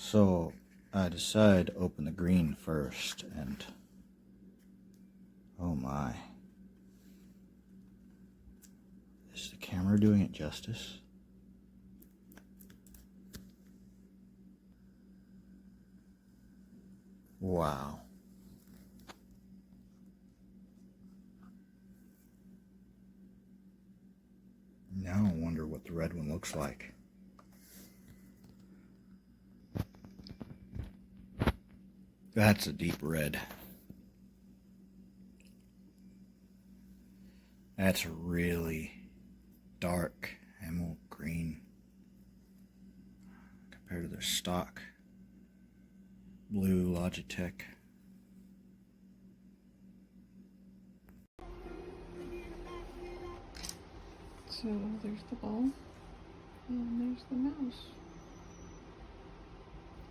So I decided to open the green first, and oh my. Is the camera doing it justice? Wow. Now I wonder what the red one looks like. That's a deep red. That's a really dark emerald green compared to the stock blue Logitech. So there's the ball, and there's the mouse.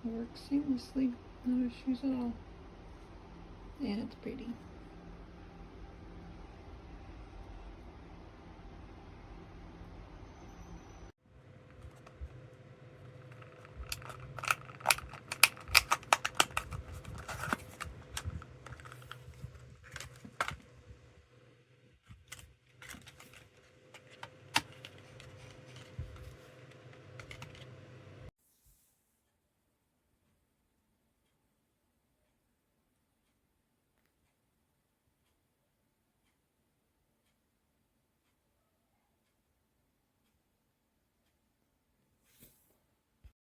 It works seamlessly, no issues at all. And it's pretty.